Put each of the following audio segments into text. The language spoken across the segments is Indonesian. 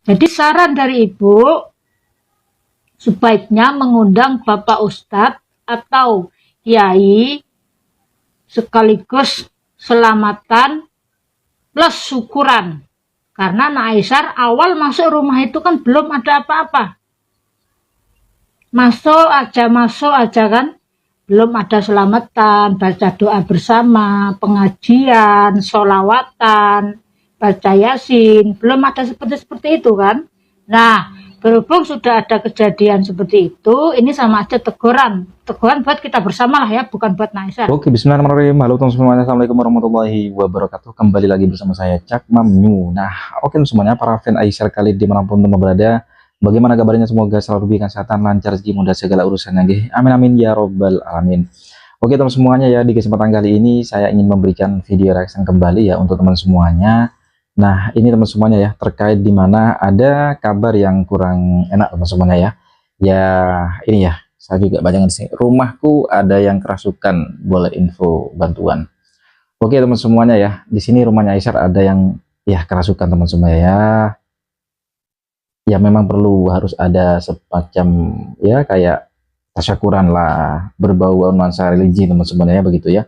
Jadi saran dari Ibu, sebaiknya mengundang Bapak Ustadz atau Kiai sekaligus selamatan plus syukuran. Karena Naisar awal masuk rumah itu kan belum ada apa-apa. Masuk aja kan. Belum ada selamatan, baca doa bersama, pengajian, sholawatan, baca yasin. Belum ada seperti itu kan. Nah, berhubung sudah ada kejadian seperti itu, ini sama aja teguran. Teguran buat kita bersama lah ya, bukan buat Naisar. Oke, bismillahirrahmanirrahim. Halo teman semuanya, assalamualaikum warahmatullahi wabarakatuh. Kembali lagi bersama saya Cak Mamnyu. Nah, oke semuanya, para fan Aisyar kali dimanapun teman berada, bagaimana kabarnya? Semoga selalu diberikan kesehatan, lancar rezeki, mudah segala urusannya. Amin amin ya robbal alamin. Oke teman semuanya ya, di kesempatan kali ini saya ingin memberikan video reaction kembali ya untuk teman semuanya. Nah, ini teman semuanya ya, terkait dimana ada kabar yang kurang enak teman semuanya ya. Ya, ini ya. Saya juga banyak di sini. Rumahku ada yang kerasukan, boleh info bantuan. Oke teman semuanya ya, di sini rumahnya Aisyar ada yang ya kerasukan teman semuanya ya. Ya memang harus ada semacam ya kayak tasyakuran lah, berbau nuansa religi teman semuanya ya, begitu ya.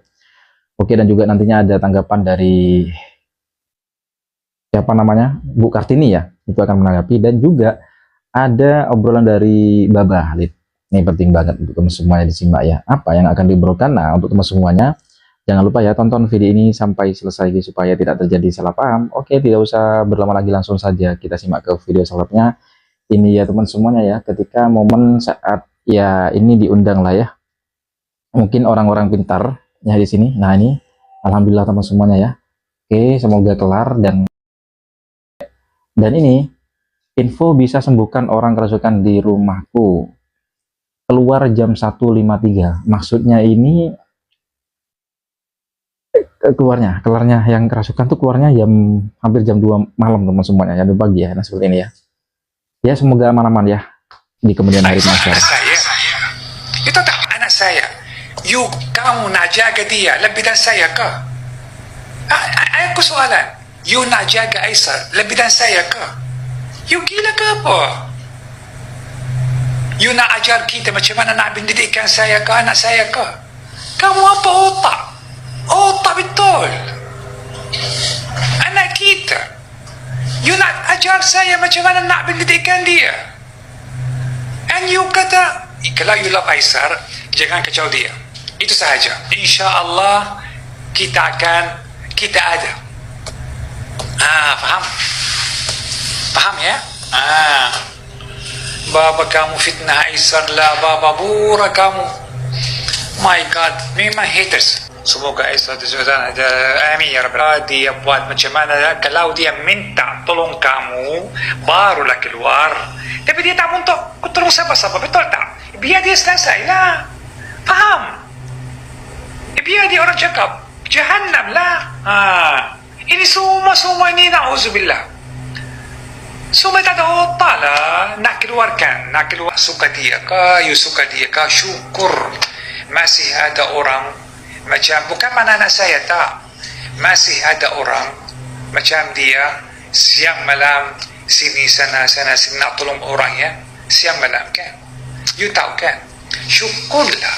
Oke, dan juga nantinya ada tanggapan dari siapa namanya, Bu Kartini ya, itu akan menanggapi, dan juga ada obrolan dari Baba Halid. Ini penting banget untuk teman semuanya disimak ya, apa yang akan diobrolkan. Nah, untuk teman semuanya jangan lupa ya, tonton video ini sampai selesai supaya tidak terjadi salah paham. Oke, tidak usah berlama lagi, langsung saja kita simak ke video selebihnya. Ini ya teman semuanya ya, ketika momen saat ya ini diundang lah ya, mungkin orang-orang pintar ya di sini. Nah ini alhamdulillah teman semuanya ya. Oke, semoga kelar, dan ini info bisa sembuhkan orang kerasukan di rumahku, keluar jam 1.53. Maksudnya ini keluarnya yang kerasukan tuh keluarnya hampir jam 2 malam teman semuanya ya, di pagi ya. Nah seperti ini ya. Ya semoga aman-aman ya di kemudian hari masyarakat. Itu tak anak saya. Kamu nak jaga dia lebih dari saya ke? Aku soalan. You nak jaga Aisyar lebih dari saya ke? You gila ke apa? You nak ajar kita macam mana nak pendidikan saya ke anak saya ke? Kamu apa otak? Otak betul. Anak kita. You nak ajar saya macam mana nak pendidikan dia. And you kata, kalau you love Aisyar, jangan kacau dia. Itu sahaja. InsyaAllah kita ada. Faham? Faham ya? Baba kamu fitnah Aisyar lah, baba buruk kamu. My God, memang haters. Semoga Aisyar ada amin ya Rabbi. Dia buat macam mana, kalau dia minta tolong kamu, barulah keluar. Tapi dia tak untuk tolong siapa-siapa, betul tak? Biar dia selesai lah. Faham? Biar dia orang cakap, jahannam lah. Ini semua ini na'udzubillah. Semua tak ada otak lah. Nak keluar, suka dia kah, you suka dia kah, syukur. Masih ada orang macam, bukan mana anak saya tak. Masih ada orang macam dia, siang malam, sini sana sini nak tolong orang ya. Siang malam kan. You tahu kan? Syukurlah.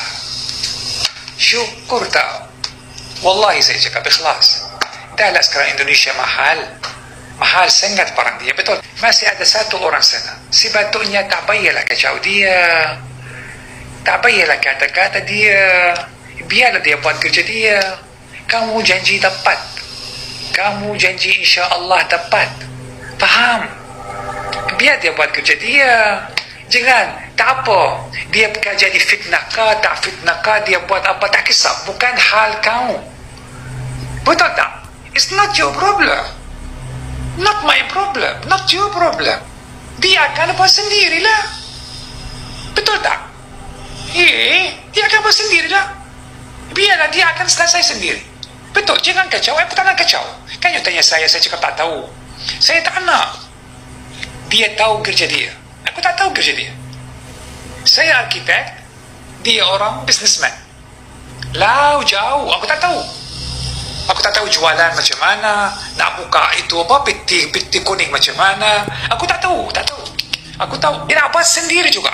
Syukur tahu. Wallahi saya cakap ikhlas. Dah lah sekarang Indonesia mahal sangat barang dia, betul. Masih ada satu orang sana, sebetulnya tak payahlah kacau dia, tak payahlah kata-kata dia, biarlah dia buat kerja dia. Kamu janji dapat, kamu janji insya Allah dapat. Faham? Biar dia buat kerja dia. Jangan, tak apa, dia bukan jadi fitnah kah, tak fitnah kah, dia buat apa, tak kisah, bukan hal kamu. Betul tak? It's not your problem. Not my problem, not your problem. Dia akan buat sendirilah. Betul tak? Dia akan buat sendirilah. Biarlah dia akan selesai sendiri. Betul, jangan kacau. Aku tak nak kacau. Kan you tanya saya cakap tak tahu. Saya tak nak. Dia tahu kerja dia. Aku tak tahu kerja dia. Saya arkitek, dia orang businessman. Lau jauh, aku tak tahu. Aku tak tahu jualan macam mana, nak buka itu apa, peti kuning macam mana. Aku tak tahu. Aku tahu dia nak buat sendiri juga.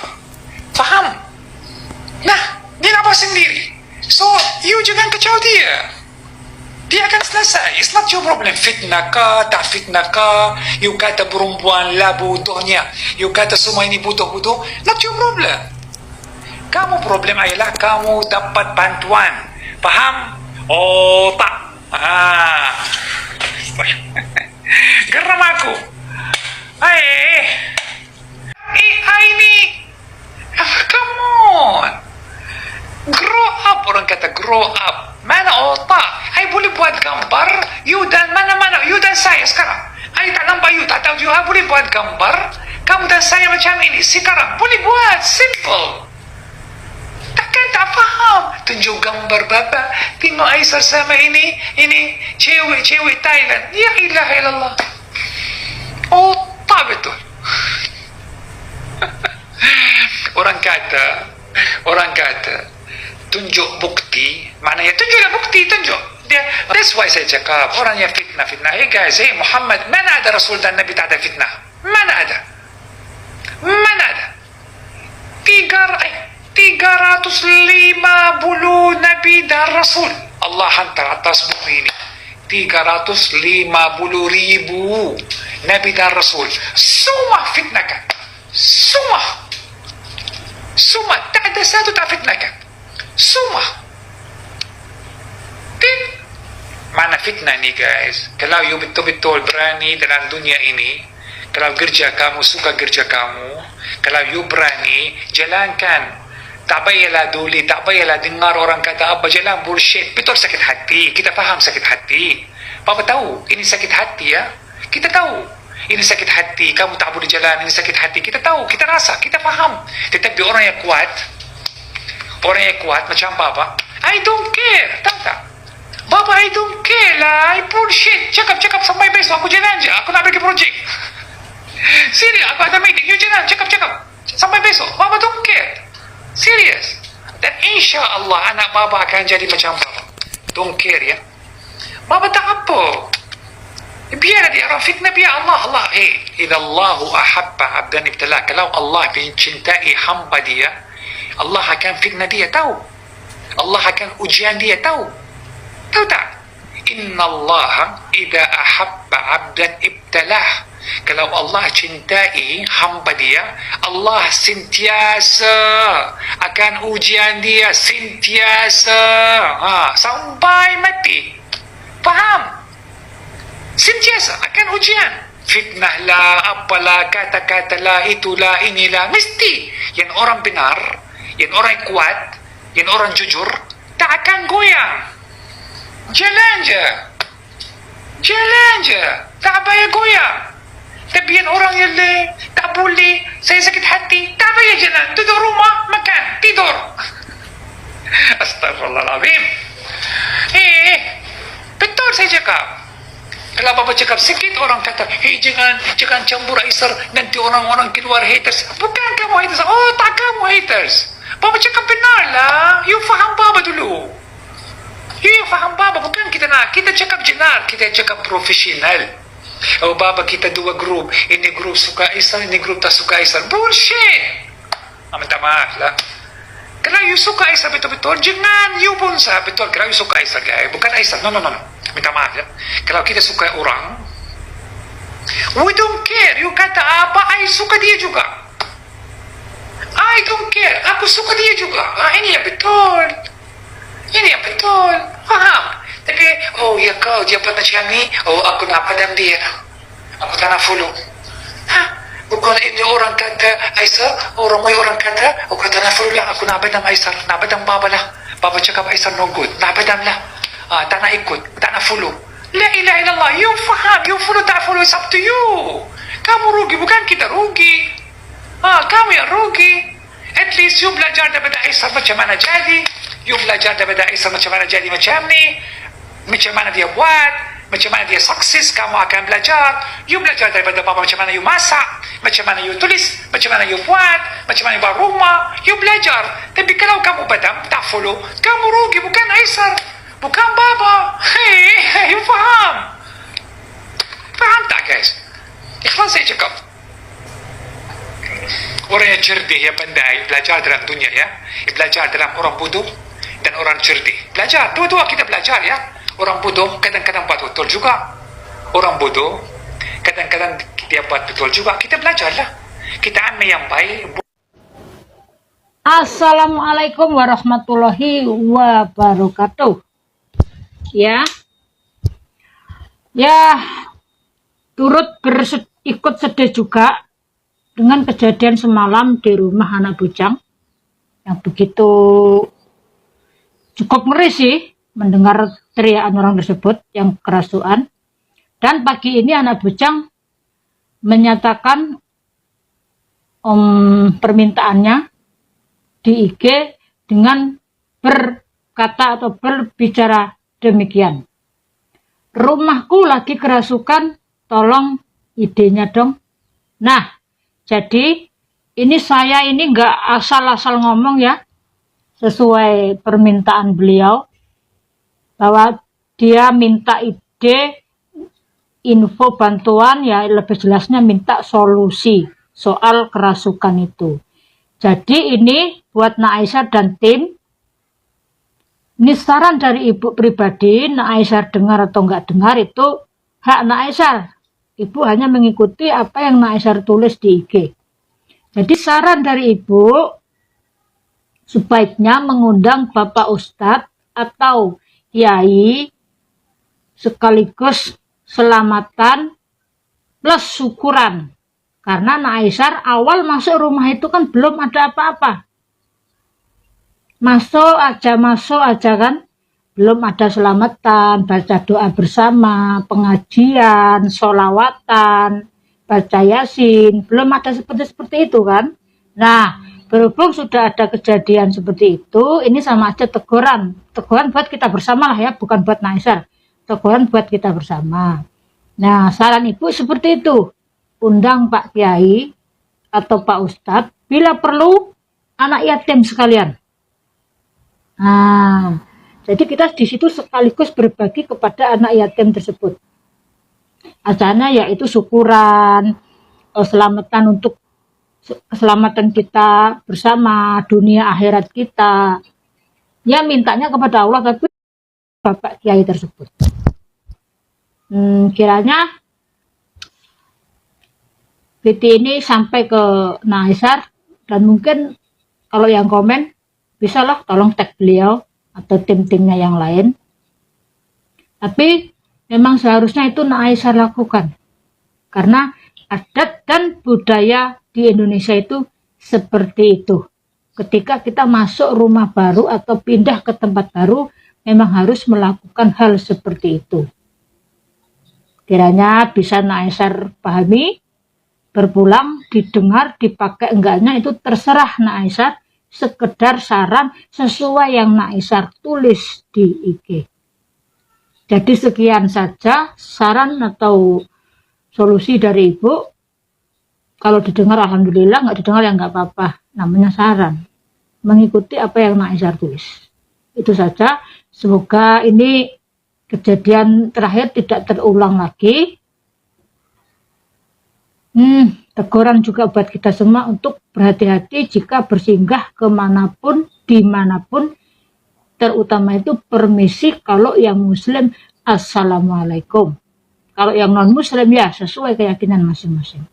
Faham? Nah, dia nak buat sendiri. So, you jangan kacau dia. Dia akan selesai. It's not your problem. Fitnah kah, tak fitnah kah? You kata perempuan lah butuhnya. You kata semua ini butuh-butuh. Not your problem. Kamu problem ialah kamu dapat bantuan. Faham? Oh, tak. Geram aku. AI ni. Come on. Grow up, orang kata grow up. Mana otak? I boleh buat gambar. You dan mana-mana. You dan saya sekarang. I tak nampak you. Tak tahu you. I boleh buat gambar. Kamu dan saya macam ini. Sekarang. Boleh buat. Simple. Takkan tak faham. Tunjuk gambar bapa. Tengok Aisar sama ini. Ini cewek Thailand. Ya ilaha illallah. Otak betul. Orang kata tunjuk bukti, maknanya tunjuklah bukti, tunjuk dia. That's why saya cakap orang yang fitnah. Hey guys, hey Muhammad, mana ada Rasul dan Nabi tak ada fitnah? Mana ada 350 Nabi dan Rasul Allah hantar atas bumi ini. 350,000 Nabi dan Rasul, semua fitnahkan. Semua, tak ada satu tak fitnahkan. Semua. Mana fitnah ni guys? Kalau you betul-betul berani dalam dunia ini, kalau kerja kamu suka kerja kamu, kalau you berani jalankan, tak payahlah duli, tak payahlah dengar orang kata apa, jalan bullshit. Betul sakit hati, kita faham sakit hati. Papa tahu ini sakit hati ya. Kita tahu ini sakit hati, kamu tak boleh jalan, ini sakit hati. Kita tahu, kita rasa, kita faham. Tetapi orang yang kuat macam Bapa, I don't care, tahu tak? Bapa, I don't care lah, I bullshit. Cakap sampai besok, aku jalan je, aku nak pergi projek. Serius, aku ada meeting, you jalan, cakap sampai besok. Bapa don't care. Serius. Dan insya Allah anak Bapa akan jadi macam Bapa. Don't care ya. Bapa tak apa. Biarlah dia orang fitnah, biar Allah. Idza Allahu ahabba 'abdan ibtalah. Kalau Allah mencintai hamba dia, Allah akan fitnah dia, tahu? Allah akan ujian dia, tahu? Tahu tak? Inna Allah idza ahabba 'abdan ibtalah. Kalau Allah cintai hamba dia, Allah sentiasa akan ujian dia, sentiasa sampai mati. Faham? Sentiasa akan ujian. Fitnah lah, apalah, kata-kata lah, itulah, inilah. Mesti yang orang benar, yang orang kuat, yang orang jujur, tak akan goyang. Jalan je, tak payah goyang. Tapi yang orang yang tak boleh, saya sakit hati, tak payah jalan, duduk rumah, makan, tidur. Astaghfirullahaladzim. Betul saya cakap. Kalau Bapa cakap sikit, orang kata, jangan campur Aisar, nanti orang-orang keluar haters. Bukan kamu haters. Oh, tak kamu haters. Bapa cakap benar lah. You faham Bapa dulu. You faham Bapa. Bukan kita cakap jenar. Kita cakap profesional. Oh, Bapa kita dua grup. Ini grup suka Aisar, ini grup tak suka Aisar. Bullshit. Minta maaf lah. Kalau you suka Aisar betul-betul, jangan you pun betul. Kalau you suka Aisar, guys. Bukan Aisar. No. Minta maaf ya. Kalau kita suka orang, we don't care. You kata apa, I suka dia juga. I don't care. Aku suka dia juga. Ini yang betul. Faham? Tapi, oh ya kau, dia buat macam ni. Oh, aku nak padam dia. Aku tak nak follow. Bukan ini orang kata Aisar, orang kata, aku tak nak follow lah. Aku nak padam Aisar. Nak padam Bapa lah. Bapa cakap Aisar no good. Nak padam lah. Tak nak ikut, tak nak follow. La ilaha illallah. You faham, you follow tak follow, it's up to you. Kamu rugi, bukan kita rugi. Kamu yang rugi. At least you belajar daripada Aisar macam mana jadi. You belajar daripada Aisar macam mana jadi macam ni. Macam mana dia buat, macam mana dia sukses, kamu akan belajar. You belajar daripada Bapa macam mana you masak, macam mana you tulis, macam mana you buat, macam mana you buat rumah. You belajar. Tapi kalau kamu padam, tak follow, kamu rugi, bukan Aisar, bukan Bapa. You faham? Faham tak guys? Ikhlas saya cakap. Orang yang cerdik, yang pandai, belajar dalam dunia ya. Belajar dalam orang bodoh dan orang cerdik. Belajar, dua-dua kita belajar ya. Orang bodoh kadang-kadang buat betul juga. Orang bodoh kadang-kadang dia buat betul juga. Kita belajarlah. Kita ambil yang baik. Assalamualaikum warahmatullahi wabarakatuh. Ya, turut ikut sedih juga dengan kejadian semalam di rumah anak bujang yang begitu cukup ngeri sih mendengar teriakan orang tersebut yang kerasukan. Dan pagi ini anak bujang menyatakan permintaannya di IG dengan berkata atau berbicara demikian. Rumahku lagi kerasukan, tolong idenya dong. Nah, jadi ini saya ini nggak asal-asal ngomong ya, sesuai permintaan beliau bahwa dia minta ide, info, bantuan, ya lebih jelasnya minta solusi soal kerasukan itu. Jadi ini buat Nak Aisyah dan tim, ini saran dari ibu pribadi. Nak Aisyah dengar atau nggak dengar itu hak Nak Aisyah. Ibu hanya mengikuti apa yang Nak Aisyah tulis di IG. Jadi saran dari ibu, sebaiknya mengundang Bapak Ustadz atau Kiai sekaligus selamatan plus syukuran. Karena Nak Aisyah awal masuk rumah itu kan belum ada apa-apa. Masuk aja kan. Belum ada selamatan, baca doa bersama, pengajian, sholawatan, baca yasin. Belum ada seperti itu kan. Nah, berhubung sudah ada kejadian seperti itu, ini sama aja teguran. Teguran buat kita bersama lah ya, bukan buat Nak Aisyah. Teguran buat kita bersama. Nah, saran ibu seperti itu. Undang Pak Kiai atau Pak Ustadz, bila perlu anak yatim sekalian. Nah, jadi kita di situ sekaligus berbagi kepada anak yatim tersebut. Asalnya yaitu syukuran, selamatan untuk keselamatan kita bersama, dunia akhirat kita. Ya mintanya kepada Allah tapi Bapak Kiai tersebut. Kiranya BT ini sampai ke Nak Aisyah dan mungkin kalau yang komen bisalah tolong tag beliau atau tim-timnya yang lain. Tapi memang seharusnya itu Nak Aisyah lakukan karena adat dan budaya di Indonesia itu seperti itu. Ketika kita masuk rumah baru atau pindah ke tempat baru, memang harus melakukan hal seperti itu. Kiranya bisa Nak Aisyah pahami, berpulang, didengar, dipakai enggaknya itu terserah Nak Aisyah, sekedar saran sesuai yang Nak Aisyah tulis di IG. Jadi sekian saja saran atau solusi dari ibu. Kalau didengar alhamdulillah, nggak didengar ya nggak apa-apa, namanya saran, mengikuti apa yang Nak Aisyah tulis. Itu saja, semoga ini kejadian terakhir tidak terulang lagi. Teguran juga buat kita semua untuk berhati-hati jika bersinggah kemanapun, dimanapun, terutama itu permisi kalau yang muslim assalamualaikum, kalau yang non muslim ya sesuai keyakinan masing-masing.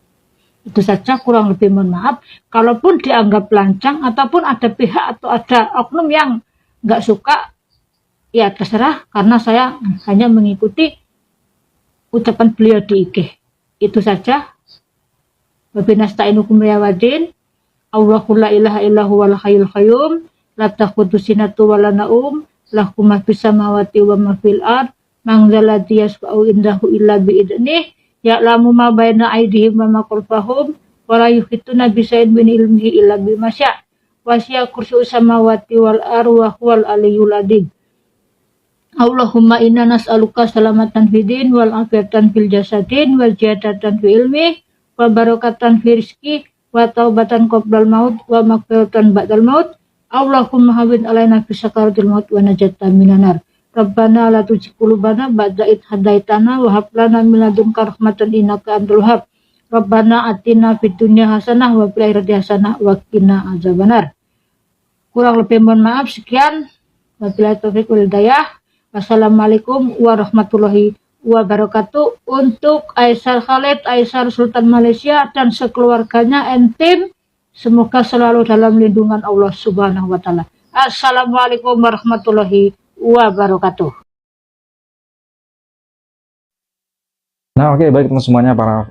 Itu saja, kurang lebih mohon maaf. Kalaupun dianggap lancang ataupun ada pihak atau ada oknum yang nggak suka, ya terserah, karena saya hanya mengikuti ucapan beliau di IG. Itu saja. Wabinasta'inukum ya wadin. Allahu la ilaha illahu wal hayyul qayyum. La takhudhu sinatu wa la naum. Lahu ma fis samawati wa ma fil ard. Man dzalladzi yashfa'u indahu illa bi idnih. Ya'lamu ma baina aydihim wa ma khalfahum. Wa la yuhituna bi syai'in min ilmihi illa bima syaa'. Wasi'a kursiyyus samawati wal ard wa huwal aliyyul adzim. Allahumma inna nas'aluka salamatan fid din wal afiyatan fil jasadin wal jihadatan fil ilmi wa barakatan fi rizqi wa taubatan qoblal maut wa maghfiratan ba'dal maut. Allahumma hawwin alaina fi sakaratil maut wa najatan minan nar. Rabbana la tuzigh qulubana ba'da idh hadaitana wa hab lana min ladunka rahmatan innaka antal wahhab. Rabbana atina fid dunya hasanah wa fil akhirati hasanah wa qina azabannar. Kurang lebih mohon maaf, sekian. Wabillahi taufiq wal hidayah. Wassalamualaikum warahmatullahi wabarakatuh. Untuk Aisar Khalid, Aisar Sultan Malaysia dan sekeluarganya and tim, semoga selalu dalam lindungan Allah Subhanahu wa taala. Assalamualaikum warahmatullahi wabarakatuh. Nah, oke, baik teman semuanya, para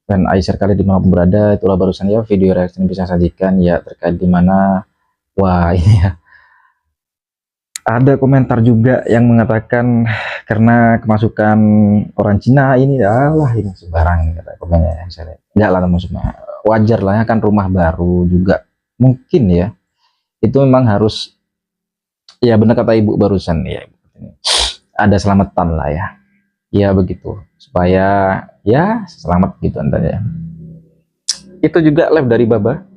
dan Aisyah kali dimanapun berada, itulah barusan ya video reaksi yang bisa sajikan ya terkait dimana, wah ini ya, ada komentar juga yang mengatakan karena kemasukan orang Cina ini, alah ini sembarang kata komennya, misalnya enggak lah teman semua, wajar lah ya kan, rumah baru juga mungkin ya, itu memang harus ya benar kata ibu barusan ya, ada selamatan lah ya. Ya begitu, supaya ya selamat gitu antara. Itu juga live dari Baba,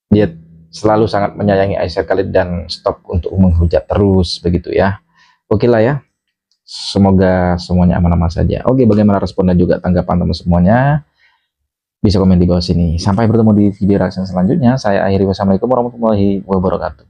dia selalu sangat menyayangi Aisyah Khalid dan stop untuk menghujat terus begitu ya. Oke lah ya, semoga semuanya aman-aman saja. Oke, bagaimana respon dan juga tanggapan teman semuanya, bisa komen di bawah sini. Sampai bertemu di video reaksi selanjutnya. Saya akhiri, wassalamualaikum warahmatullahi wabarakatuh.